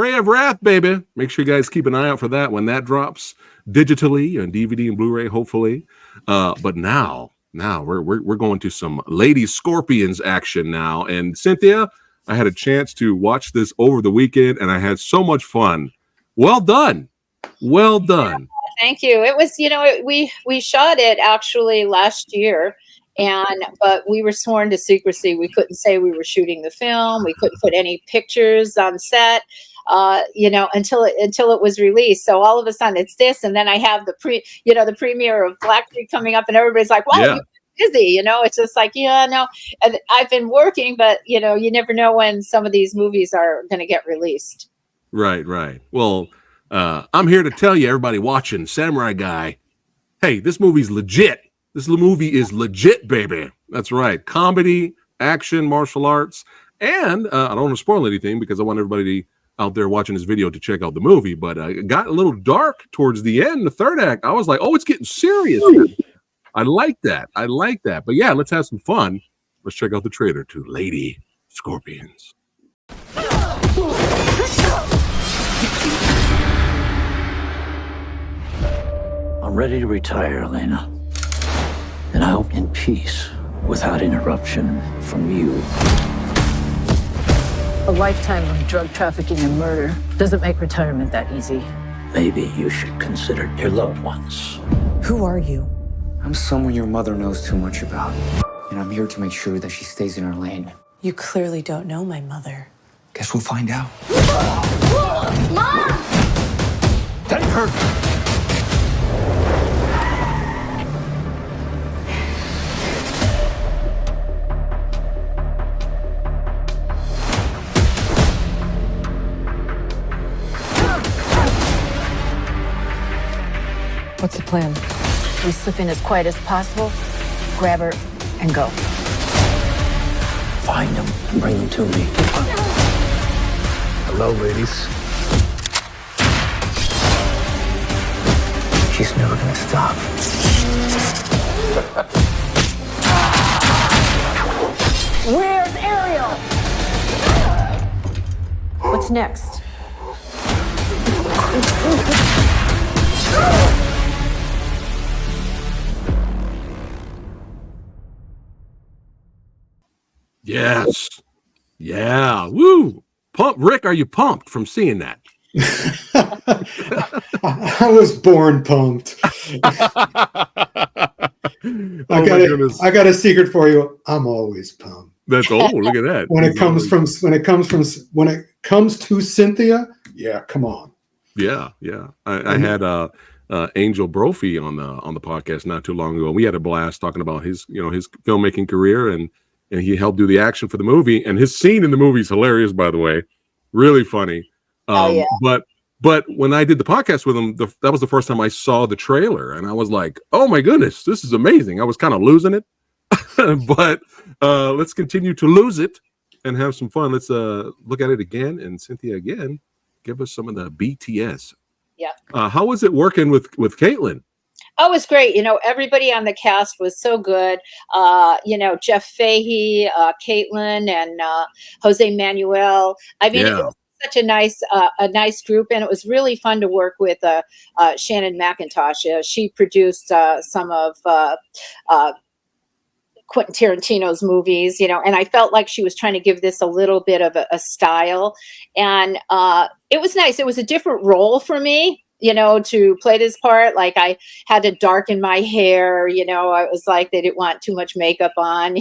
Prey of Wrath, baby. Make sure you guys keep an eye out for that when that drops digitally on DVD and Blu-ray, hopefully. But now we're going to some Lady Scorpions action now. And Cynthia, I had a chance to watch this over the weekend, and I had so much fun. Well done. Well done. Thank you. It was, we shot it actually last year, but we were sworn to secrecy. We couldn't say we were shooting the film. We couldn't put any pictures on set, until it was released. So all of a sudden it's this, and then I have the premiere of Black Creek coming up, and everybody's like, "Wow, yeah. You're busy." It's just like, no. And I've been working, but you never know when some of these movies are going to get released. Right. Well, I'm here to tell you, everybody watching Samurai Guy, hey, this movie's legit. This movie is legit, baby. That's right. Comedy, action, martial arts. And I don't want to spoil anything because I want everybody out there watching this video to check out the movie. But it got a little dark towards the end, the third act. I was like, oh, it's getting serious. I like that. But yeah, let's have some fun. Let's check out the trailer to Lady Scorpions. I'm ready to retire, Elena. And I hope in peace, without interruption from you. A lifetime of drug trafficking and murder doesn't make retirement that easy. Maybe you should consider your loved ones. Who are you? I'm someone your mother knows too much about. And I'm here to make sure that she stays in her lane. You clearly don't know my mother. Guess we'll find out. Mom! Take her! What's the plan? We slip in as quiet as possible, grab her, and go. Find them and bring them to me. Hello, ladies. She's never gonna stop. Where's Ariel? What's next? Yes. Yeah. Woo. Pump. Rick, are you pumped from seeing that? I was born pumped. I got a secret for you. I'm always pumped. That's look at that. When it comes to Cynthia, yeah, come on. Yeah. I had Angel Brophy on the podcast not too long ago. We had a blast talking about his filmmaking career, and he helped do the action for the movie. And his scene in the movie is hilarious, by the way, really funny. Yeah. But when I did the podcast with him, that was the first time I saw the trailer, and I was like, "Oh my goodness, this is amazing!" I was kind of losing it, but let's continue to lose it and have some fun. Let's look at it again, and Cynthia, again, give us some of the BTS. Yeah. How was it working with Caitlin? Oh, it was great. Everybody on the cast was so good. Jeff Fahey, Caitlin, and Jose Manuel. I mean, It was such a nice group, and it was really fun to work with Shannon McIntosh. She produced some of Quentin Tarantino's movies, and I felt like she was trying to give this a little bit of a style, and it was nice. It was a different role for me, to play this part. Like, I had to darken my hair, I was like, they didn't want too much makeup on.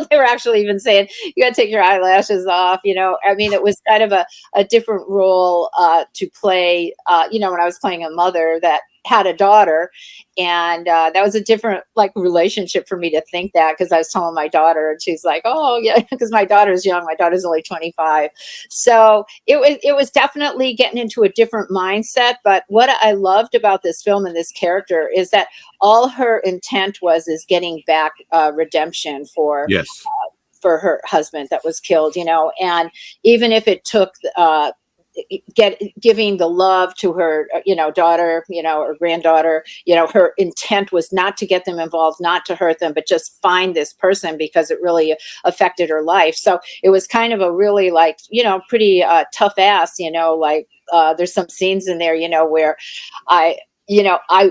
They were actually even saying, you got to take your eyelashes off. I mean, it was kind of a different role to play, when I was playing a mother that had a daughter, and that was a different relationship for me to think that, because I was telling my daughter, and she's like, oh yeah, because my daughter's young. My daughter's only 25. So it was definitely getting into a different mindset. But what I loved about this film and this character is that all her intent is getting back redemption for her husband that was killed, and even if it took giving the love to her, daughter, or granddaughter. Her intent was not to get them involved, not to hurt them, but just find this person because it really affected her life. So it was kind of a really like, pretty tough ass, there's some scenes in there, where I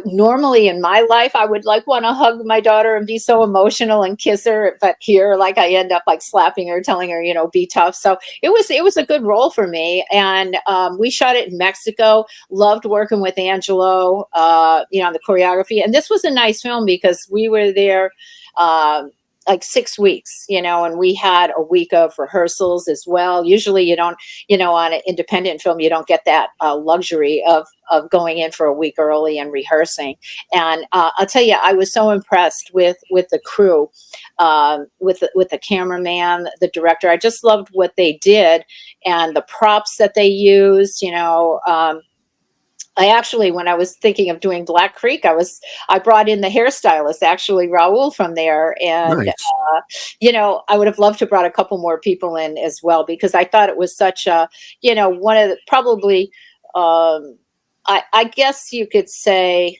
normally in my life, I would like want to hug my daughter and be so emotional and kiss her. But here, like I end up like slapping her, telling her, be tough. So it was a good role for me. And we shot it in Mexico. Loved working with Angelo, on the choreography. And this was a nice film because we were there like 6 weeks, and we had a week of rehearsals as well. Usually you don't, on an independent film, you don't get that luxury of going in for a week early and rehearsing. And I'll tell you, I was so impressed with the crew, with the cameraman, the director. I just loved what they did and the props that they used, I actually, when I was thinking of doing Black Creek, I brought in the hairstylist, actually Raul from there. And, Nice. I would have loved to brought a couple more people in as well, because I thought it was such a, one of the probably, I guess you could say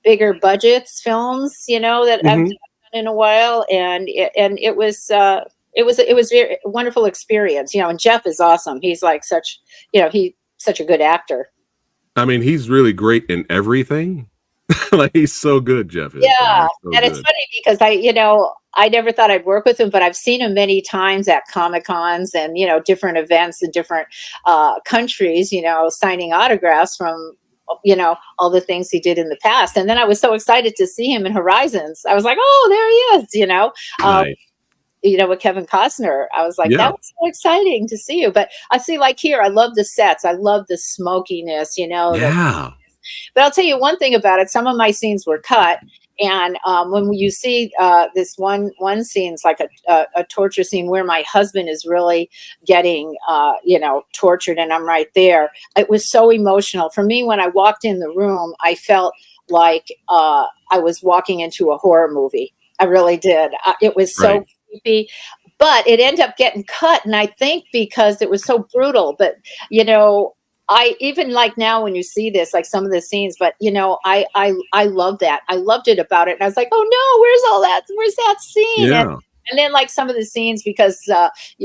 bigger budgets films, that I've Mhm. done in a while. And it was a very wonderful experience, and Jeff is awesome. He's like such a good actor. I mean, he's really great in everything. Like, he's so good, Jeff is, man. Yeah, He's so and it's good. funny because I never thought I'd work with him, but I've seen him many times at Comic-Cons and, different events in different countries, signing autographs from, all the things he did in the past. And then I was so excited to see him in Horizons. I was like, oh, there he is, Nice. with Kevin Costner. I was like, Yeah. that was so exciting to see you. But I see, like here, I love the sets. I love the smokiness, Yeah. but I'll tell you one thing about it. Some of my scenes were cut. And when you see this one scene, it's like a torture scene where my husband is really getting, tortured, and I'm right there. It was so emotional for me. When I walked in the room, I felt like I was walking into a horror movie. I really did. It was so Right. creepy. But it ended up getting cut, and I think because it was so brutal. But I even like now when you see this, like some of the scenes, but I love that. I loved it about it. And I was like, oh no, where's all that? Where's that scene? Yeah. And then like some of the scenes, because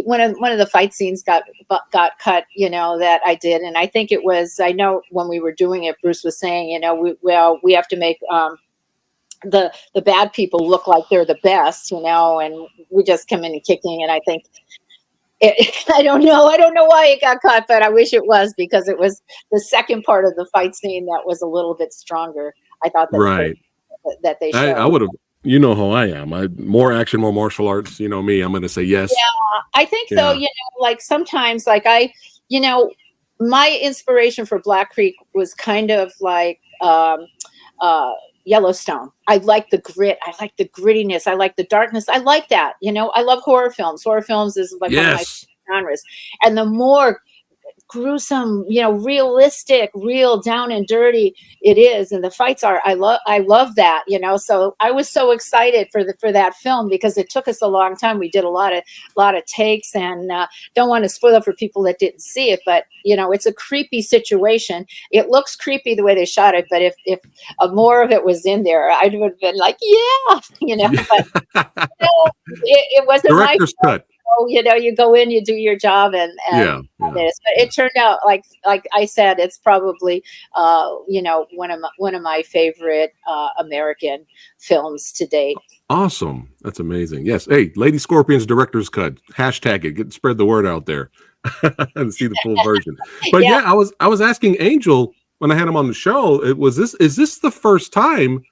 one of the fight scenes got cut, that I did. And I think it was, I know when we were doing it, Bruce was saying, we have to make the bad people look like they're the best, and we just come in and kicking. And I think, I don't know why it got cut, but I wish it was, because it was the second part of the fight scene that was a little bit stronger. I thought Right. that they I showed. would have, how I am. More action, more martial arts. You know me. I'm going to say yes. Yeah, I think though, Yeah. like sometimes, like my inspiration for Black Creek was kind of like Yellowstone. I like the grit. I like the grittiness. I like the darkness. I like that. I love horror films. Horror films is like one of my Yes. genres. And the more gruesome, realistic, real down and dirty it is, and the fights are, I love that, so I was so excited for that film, because it took us a long time. We did a lot of takes, and don't want to spoil it for people that didn't see it, but it's a creepy situation. It looks creepy the way they shot it, but if more of it was in there, I would have been like, yeah, but it wasn't my Director's cut. you go in, you do your job, and Yeah. but it turned out like I said, it's probably one of my favorite American films to date. Awesome. That's amazing. Yes. Hey, Lady Scorpion's director's cut. Hashtag it. Spread the word out there and see the full version. But Yeah. yeah, I was asking Angel when I had him on the show. Is this the first time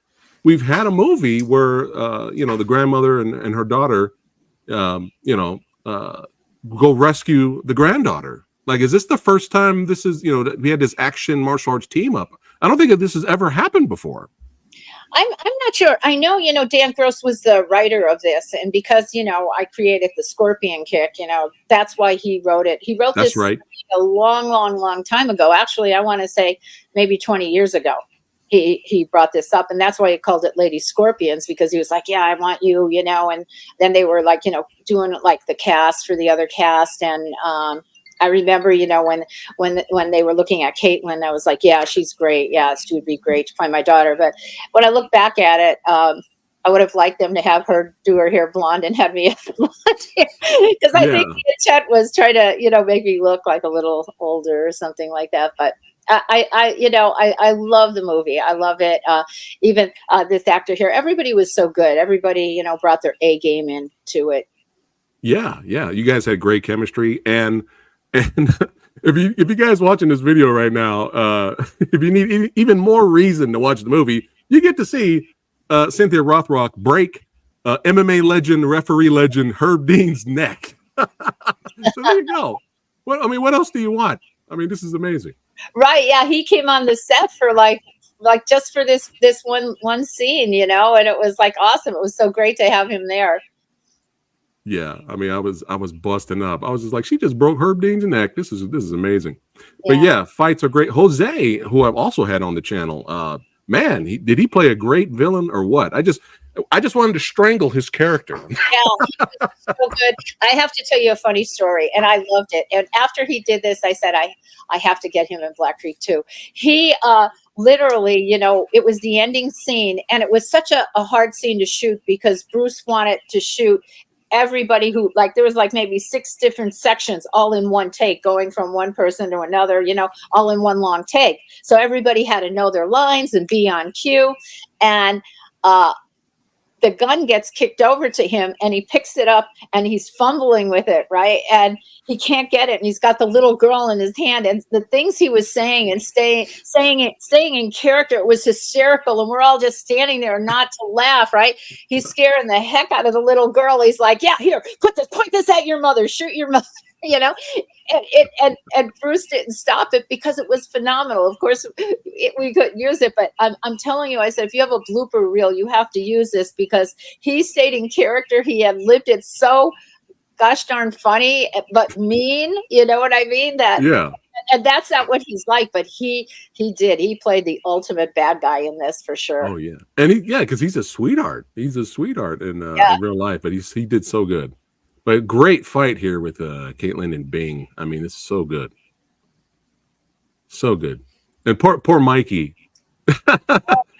we've had a movie where the grandmother and her daughter go rescue the granddaughter? Like, is this the first time this is, that we had this action martial arts team up? I don't think that this has ever happened before. I'm not sure. I know, Dan Gross was the writer of this, and because, I created the Scorpion Kick, that's why he wrote it. He wrote That's this right. a long time ago. Actually, I want to say maybe 20 years ago. He brought this up, and that's why he called it Lady Scorpions, because he was like, yeah, I want you, and then they were like, doing like the cast for the other cast, and I remember, when they were looking at Caitlin, I was like, yeah, she's great. Yeah, she would be great to play my daughter. But when I look back at it, I would have liked them to have her do her hair blonde and have me have blonde hair, because I Yeah. think Chet was trying to, make me look like a little older or something like that. But I love the movie. I love it. Even this actor here, everybody was so good. Everybody, brought their A game into it. Yeah, yeah. You guys had great chemistry, and if you guys watching this video right now, if you need even more reason to watch the movie, you get to see Cynthia Rothrock break MMA legend, referee legend Herb Dean's neck. So there you go. What else do you want? I mean, this is amazing. Right? Yeah, he came on the set for like just for this one scene, and it was like awesome. It was so great to have him there. Yeah, I mean, I was busting up. I was just like, she just broke Herb Dean's neck. This is amazing. But Yeah. yeah, fights are great. Jose, who I've also had on the channel, man, did he play a great villain or what? I just wanted to strangle his character. Yeah, he was so good. I have to tell you a funny story, and I loved it. And after he did this, I said, I have to get him in Black Creek too. He literally, it was the ending scene, and it was such a hard scene to shoot because Bruce wanted to shoot everybody who, like, there was like maybe 6 different sections all in one take, going from one person to another, all in one long take. So everybody had to know their lines and be on cue. And the gun gets kicked over to him, and he picks it up and he's fumbling with it, right? And he can't get it, and he's got the little girl in his hand, and the things he was saying and staying in character, it was hysterical, and we're all just standing there not to laugh, right? He's scaring the heck out of the little girl. He's like, yeah, here, point this at your mother, shoot your mother. And Bruce didn't stop it because it was phenomenal. Of course, we couldn't use it, but I'm telling you, I said, if you have a blooper reel, you have to use this, because he stayed in character. He had lived it so gosh darn funny, but mean. You know what I mean? Yeah. And that's not what he's like, but he played the ultimate bad guy in this for sure. Oh yeah, and because he's a sweetheart. He's a sweetheart in real life, but he did so good. But great fight here with Caitlin and Bing. I mean, it's so good. So good. And poor Mikey.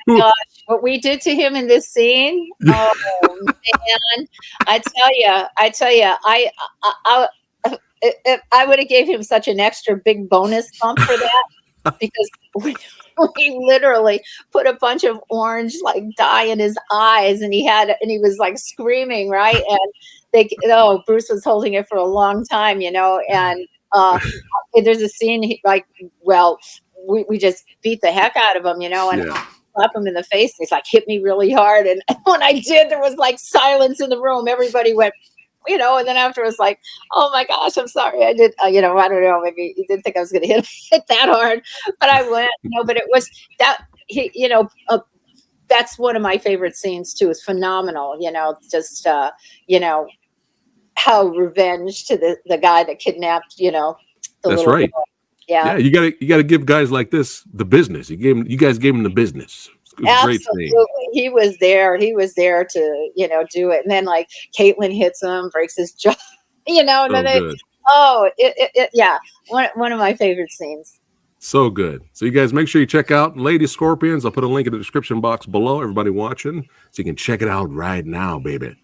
Gosh, what we did to him in this scene. Oh man, I tell you, I would have gave him such an extra big bonus bump for that, because we literally put a bunch of orange like dye in his eyes, and he was like screaming, right? And Bruce was holding it for a long time, and there's a scene we just beat the heck out of him, and slap him in the face. He's like, hit me really hard. And when I did, there was like silence in the room. Everybody went, and then after it was like, oh my gosh, I'm sorry. I did, I don't know, maybe he didn't think I was going to hit that hard, but I went, but it was that, that's one of my favorite scenes too. It's phenomenal, just, how revenge to the guy that kidnapped, the That's little right. girl. Yeah. You gotta give guys like this the business. You guys gave him the business. Great scene. Absolutely. He was there to, do it. And then like Caitlin hits him, breaks his jaw, and then one of my favorite scenes. So good. So you guys make sure you check out Lady Scorpions. I'll put a link in the description box below, everybody watching, so you can check it out right now, baby.